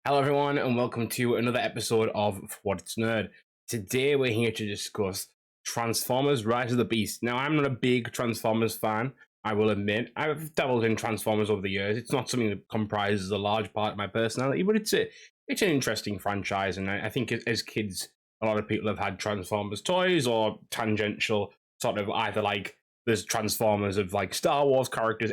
Hello, everyone, and welcome to another episode of For What It's Nerd. Today, we're here to discuss Transformers: Rise of the Beast. Now, I'm not a big Transformers fan, I will admit. I've dabbled in Transformers over the years. It's not something that comprises a large part of my personality, but it's an interesting franchise, and I think as kids, a lot of people have had Transformers toys or tangential sort of either like there's Transformers of like Star Wars characters.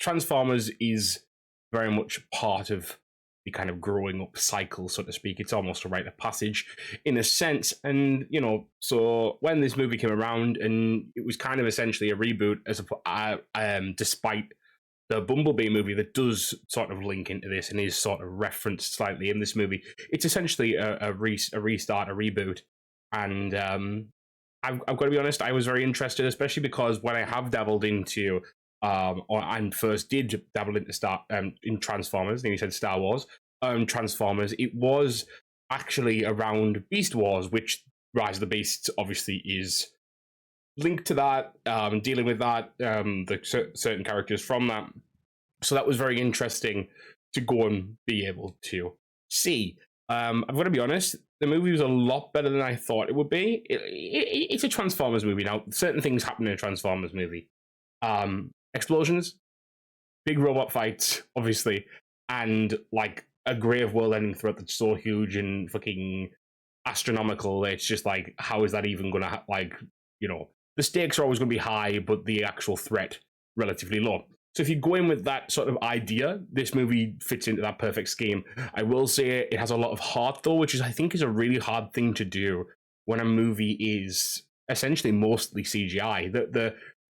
Transformers is very much part of the kind of growing up cycle, so to speak. It's almost a rite of passage in a sense. And, so when this movie came around and it was kind of essentially a reboot, despite the Bumblebee movie that does sort of link into this and is sort of referenced slightly in this movie, it's essentially a restart, a reboot. And I've got to be honest, I was very interested, especially because when I have dabbled into and first did dabble into in Transformers, then you said Star Wars, Transformers, it was actually around Beast Wars, which Rise of the Beasts obviously is linked to that, dealing with that, certain characters from that. So that was very interesting to go and be able to see. I've got to be honest, the movie was a lot better than I thought it would be. It's a Transformers movie. Now, certain things happen in a Transformers movie. Explosions, big robot fights, obviously, and like a grave world-ending threat that's so huge and fucking astronomical. It's just like, how is that even gonna the stakes are always going to be high, but the actual threat relatively low. So if you go in with that sort of idea, this movie fits into that perfect scheme. I will say it has a lot of heart, though, which I think is a really hard thing to do when a movie is essentially mostly CGI.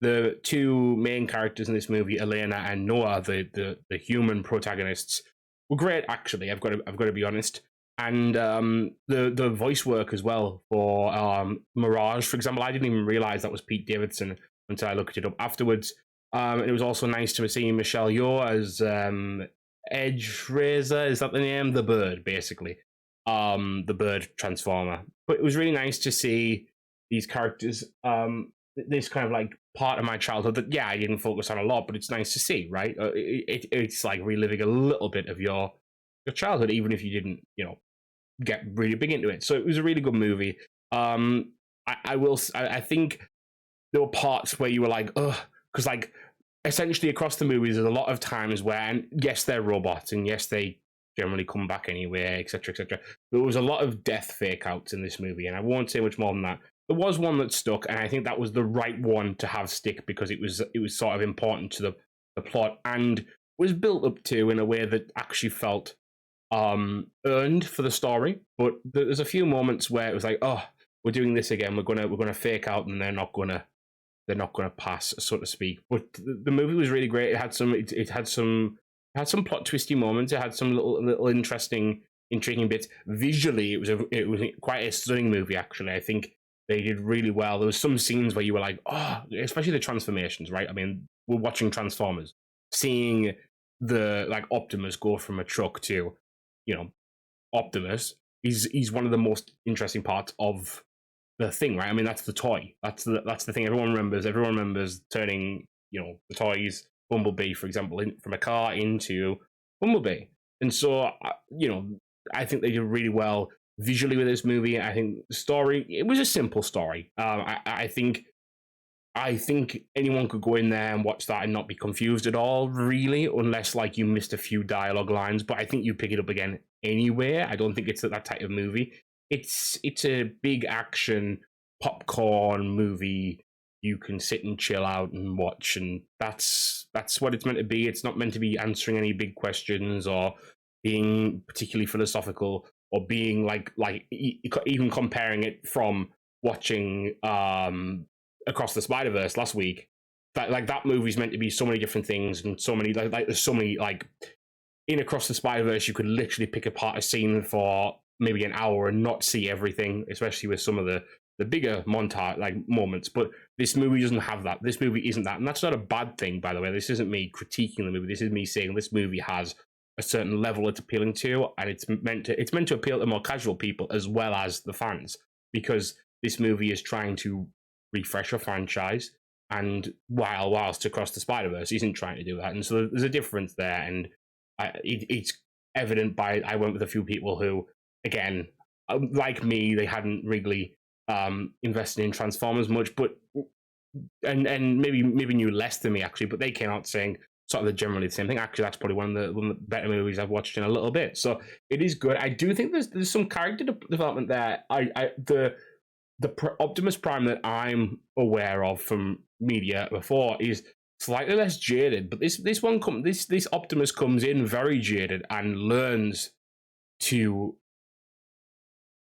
The two main characters in this movie, Elena and Noah, the human protagonists, were great. Actually, I've got to be honest. And the voice work as well for Mirage, for example, I didn't even realize that was Pete Davidson until I looked it up afterwards. And it was also nice to see Michelle Yeoh as Edge Razor. Is that the name? The bird, basically. The bird transformer. But it was really nice to see these characters. This kind of like part of my childhood that, yeah, I didn't focus on a lot, but it's nice to see, right? It's like reliving a little bit of your childhood, even if you didn't, get really big into it. So it was a really good movie. I think there were parts where you were like, ugh, because like essentially across the movies, there's a lot of times where, and yes, they're robots, and yes, they generally come back anyway, etc., etc. There was a lot of death fake outs in this movie, and I won't say much more than that. There was one that stuck, and I think that was the right one to have stick because it was sort of important to the plot and was built up to in a way that actually felt earned for the story. But there's a few moments where it was like, oh, we're doing this again. We're gonna fake out, and they're not gonna pass, so to speak. But the movie was really great. It had some plot twisty moments. It had some little interesting, intriguing bits. Visually, it was quite a stunning movie. Actually, I think they did really well. There was some scenes where you were like, oh, especially the transformations, right? I mean, we're watching Transformers, seeing the like Optimus go from a truck to, Optimus. He's one of the most interesting parts of the thing, right? I mean, that's the toy. That's the thing everyone remembers. Everyone remembers turning, the toys, Bumblebee, for example, from a car into Bumblebee. And so, I think they did really well visually with this movie. I think the story, it was a simple story. I think anyone could go in there and watch that and not be confused at all, really, unless like you missed a few dialogue lines. But I think you pick it up again anyway. I don't think it's that type of movie. It's a big action popcorn movie you can sit and chill out and watch, and that's what it's meant to be. It's not meant to be answering any big questions or being particularly philosophical or being like even comparing it from watching Across the Spider-Verse last week. That movie's meant to be so many different things and so many like there's so many like in Across the Spider-Verse you could literally pick apart a scene for maybe an hour and not see everything, especially with some of the bigger montage like moments. But this movie doesn't have that. This movie isn't that, and that's not a bad thing, by the way. This isn't me critiquing the movie. This is me saying this movie has a certain level it's appealing to, and it's meant to appeal to more casual people as well as the fans, because this movie is trying to refresh a franchise, and whilst Across the Spider-Verse isn't trying to do that, and so there's a difference there, and it's evident by I went with a few people who, again, like me, they hadn't really invested in Transformers much, but and maybe knew less than me actually, but they came out saying sort of the generally the same thing. Actually, that's probably one of the better movies I've watched in a little bit. So it is good. I do think there's some character development there. Optimus Prime that I'm aware of from media before is slightly less jaded, but this Optimus comes in very jaded and learns to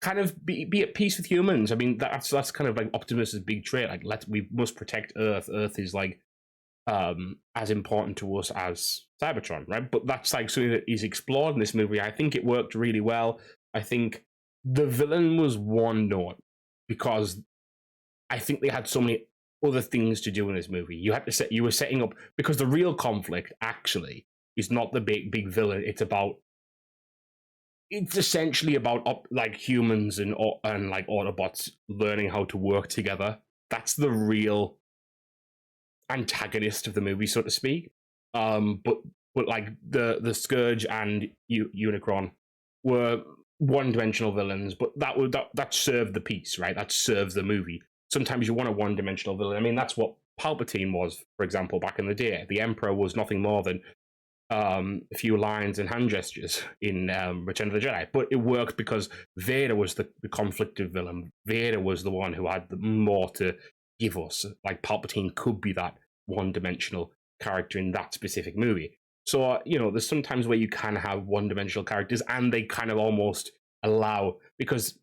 kind of be at peace with humans. I mean, that's kind of like Optimus's big trait. Like, we must protect Earth. Earth is like as important to us as Cybertron, right? But that's like something that is explored in this movie. I think it worked really well. I think the villain was one note because I think they had so many other things to do in this movie. You were setting up, because the real conflict actually is not the big villain. It's essentially about like humans and like Autobots learning how to work together. That's the real antagonist of the movie, so to speak. But like the Scourge and Unicron were one-dimensional villains, but that served the piece, right? That serves the movie. Sometimes you want a one-dimensional villain. I mean, that's what Palpatine was, for example, back in the day. The Emperor was nothing more than a few lines and hand gestures in Return of the Jedi, but it worked because Vader was the conflicted villain. Vader was the one who had more to give us. Like, Palpatine could be that one-dimensional character in that specific movie. So, there's sometimes where you can have one-dimensional characters and they kind of almost allow, because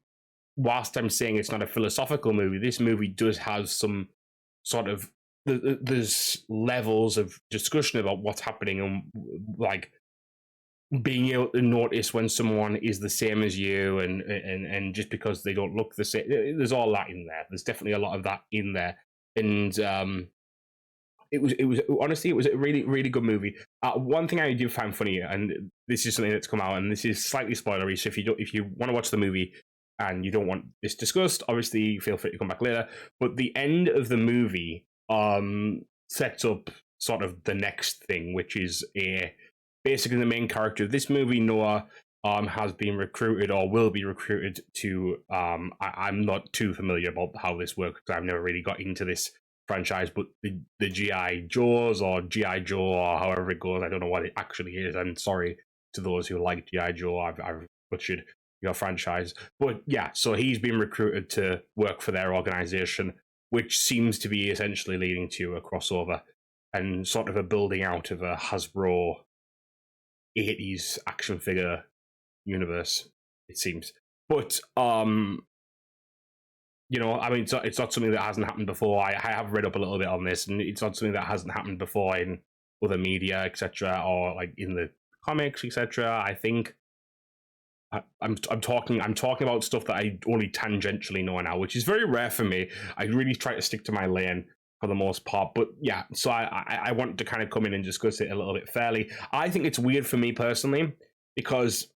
whilst I'm saying it's not a philosophical movie, this movie does have some sort of, there's levels of discussion about what's happening, and like being able to notice when someone is the same as you, and just because they don't look the same, there's all that in there. There's definitely a lot of that in there, and it was honestly, it was a really, really good movie. One thing I do find funny, and this is something that's come out, and this is slightly spoilery, so if you want to watch the movie and you don't want this discussed, obviously feel free to come back later. But the end of the movie sets up sort of the next thing, which is basically the main character of this movie, Noah, has been recruited or will be recruited to. I'm not too familiar about how this works because I've never really got into this franchise, but the G.I. Joes or G.I. Joe or however it goes, I don't know what it actually is. And sorry to those who like G.I. Joe, I've butchered your franchise. But yeah, so he's been recruited to work for their organization, which seems to be essentially leading to a crossover and sort of a building out of a Hasbro 80s action figure universe, it seems. But I mean, it's not something that hasn't happened before. I have read up a little bit on this, and it's not something that hasn't happened before in other media, etc., or like in the comics, etc. I think I'm talking about stuff that I only tangentially know now, which is very rare for me. I really try to stick to my lane for the most part. But yeah, so I want to kind of come in and discuss it a little bit fairly. I think it's weird for me personally because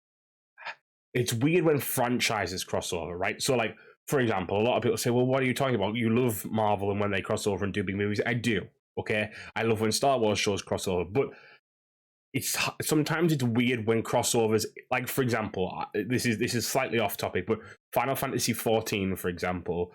it's weird when franchises cross over, right? So like, for example, a lot of people say, well, what are you talking about? You love Marvel and when they cross over and do big movies. I do, okay? I love when Star Wars shows cross over, but sometimes it's weird when crossovers, like, for example, this is slightly off topic, but Final Fantasy 14, for example,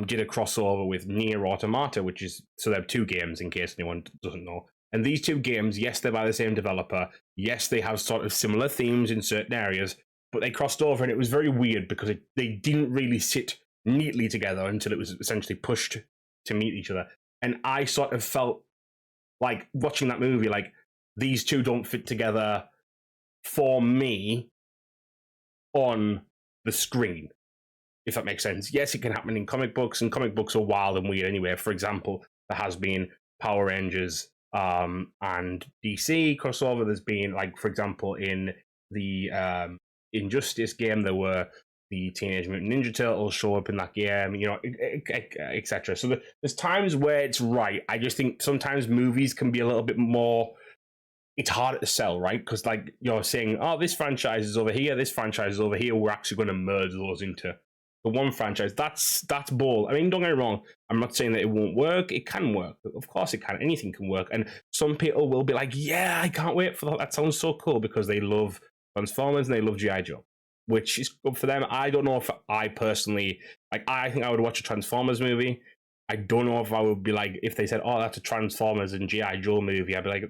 did a crossover with Nier Automata, which is, so there are two games in case anyone doesn't know. And these two games, yes, they're by the same developer. Yes, they have sort of similar themes in certain areas, but they crossed over, and it was very weird because they didn't really sit neatly together until it was essentially pushed to meet each other. And I sort of felt like watching that movie, like, these two don't fit together for me on the screen, if that makes sense. Yes, it can happen in comic books, and comic books are wild and weird anyway. For example, there has been Power Rangers and DC crossover. There's been, like, for example, in the Injustice game, there were the Teenage Mutant Ninja Turtles show up in that game, etc. So there's times where it's right. I just think sometimes movies can be a little bit more, it's harder to sell, right? Because, like, you're saying, oh, this franchise is over here, this franchise is over here, we're actually going to merge those into the one franchise. That's bold. I mean, don't get me wrong, I'm not saying that it won't work. It can work. Of course it can. Anything can work. And some people will be like, yeah, I can't wait for that. That sounds so cool, because they love Transformers and they love G.I. Joe, which is good for them. I don't know if I personally, like, I think I would watch a Transformers movie. I don't know if I would be like, if they said, oh, that's a Transformers and G.I. Joe movie, I'd be like,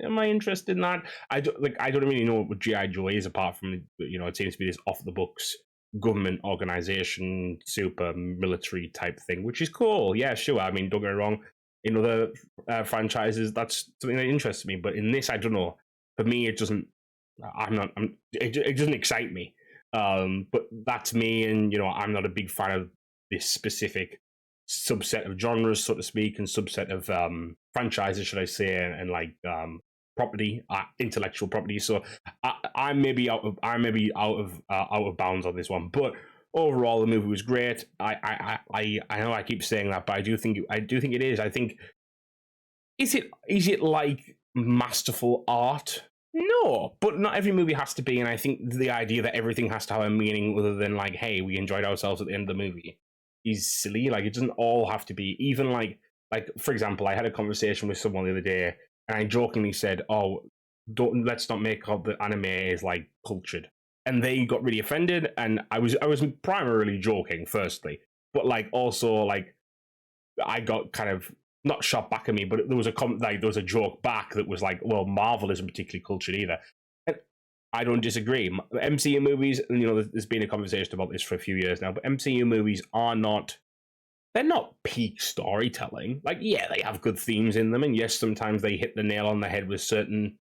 am I interested in that? I don't really know what G.I. Joe is, apart from, it seems to be this off-the-books government organization, super military type thing, which is cool. Yeah, sure. I mean, don't get me wrong. In other franchises, that's something that interests me. But in this, I don't know. For me, it doesn't. It doesn't excite me. But that's me, and I'm not a big fan of this specific subset of genres, so to speak, and subset of franchises, should I say, and like property, intellectual property. So I may be out of bounds on this one, but overall the movie was great. I know I keep saying that, but I do think it is. I think is it like masterful art? No, but not every movie has to be, and I think the idea that everything has to have a meaning other than like, hey, we enjoyed ourselves at the end of the movie is silly. Like, it doesn't all have to be, even like for example, I had a conversation with someone the other day, and I jokingly said, "Oh, let's not make up the anime is like cultured," and they got really offended. And I was primarily joking, firstly, but like also like I got kind of not shot back at me, but there was a joke back that was like, "Well, Marvel isn't particularly cultured either." And I don't disagree. MCU movies, and there's been a conversation about this for a few years now, but MCU movies are not. They're not peak storytelling. Like, yeah, they have good themes in them, and yes, sometimes they hit the nail on the head with certain,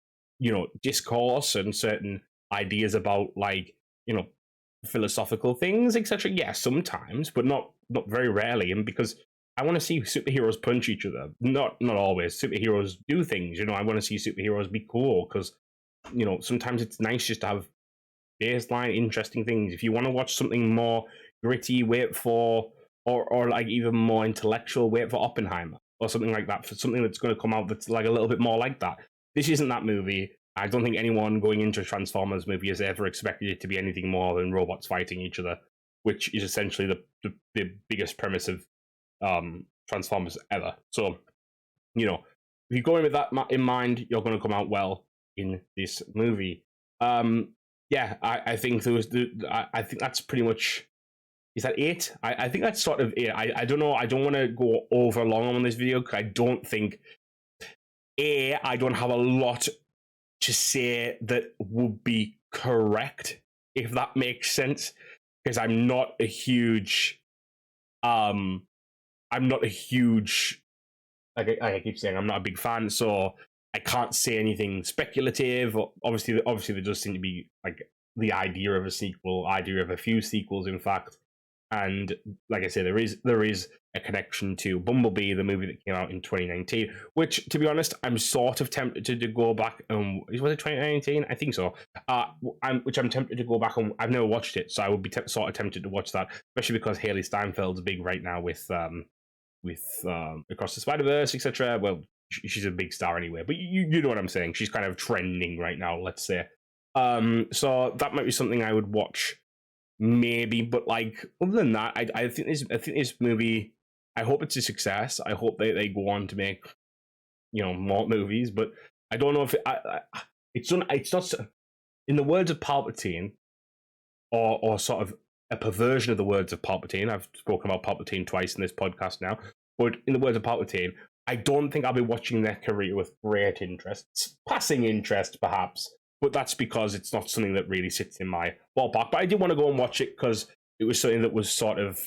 discourse and certain ideas about, like, philosophical things, etc. Yeah, sometimes, but not very rarely. And because I want to see superheroes punch each other, not always. Superheroes do things. I want to see superheroes be cool because, sometimes it's nice just to have baseline interesting things. If you want to watch something more gritty, wait for. Or like even more intellectual, wait for Oppenheimer or something like that, for something that's going to come out that's like a little bit more like that. This isn't that movie. I don't think anyone going into a Transformers movie has ever expected it to be anything more than robots fighting each other, which is essentially the biggest premise of Transformers ever. So, if you're going with that in mind, you're going to come out well in this movie. Yeah, I think I think that's pretty much. Is that it? I think that's sort of it. I don't know. I don't want to go over long on this video because I don't think I don't have a lot to say that would be correct, if that makes sense. Because I'm not a huge like I keep saying, I'm not a big fan, so I can't say anything speculative. Obviously there does seem to be like the idea of a sequel, idea of a few sequels, in fact. And like I say, there is a connection to Bumblebee, the movie that came out in 2019, which, to be honest, I'm sort of tempted to go back. Was it 2019? I think so. I'm tempted to go back on. I've never watched it, so I would be sort of tempted to watch that, especially because Haley Steinfeld's big right now with Across the Spider-Verse, etc. Well, she's a big star anyway, but you know what I'm saying. She's kind of trending right now, let's say. So that might be something I would watch. Maybe, but like other than that, I think this movie, I hope it's a success. I hope they go on to make more movies, but I don't know if it's not in the words of Palpatine, or sort of a perversion of the words of Palpatine. I've spoken about Palpatine twice in this podcast now, but in the words of Palpatine, I don't think I'll be watching their career with great interest, passing interest perhaps. But that's because it's not something that really sits in my ballpark. But I did want to go and watch it because it was something that was sort of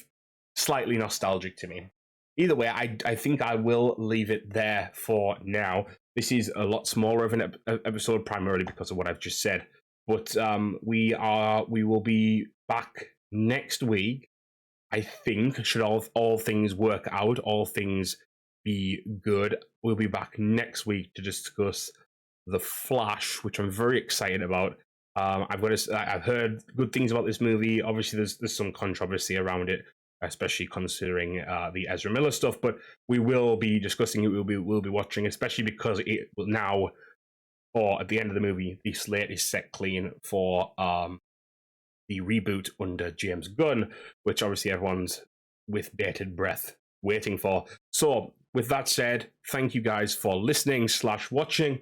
slightly nostalgic to me. Either way, I think I will leave it there for now. This is a lot smaller of an episode, primarily because of what I've just said. But we will be back next week. I think, should all things work out, all things be good, we'll be back next week to discuss The Flash, which I'm very excited about. I've heard good things about this movie. Obviously, there's some controversy around it, especially considering the Ezra Miller stuff. But we will be discussing it. We'll be watching, especially because it will now, or at the end of the movie, the slate is set clean for the reboot under James Gunn, which obviously everyone's with bated breath waiting for. So, with that said, thank you guys for listening / watching.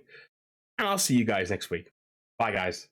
And I'll see you guys next week. Bye, guys.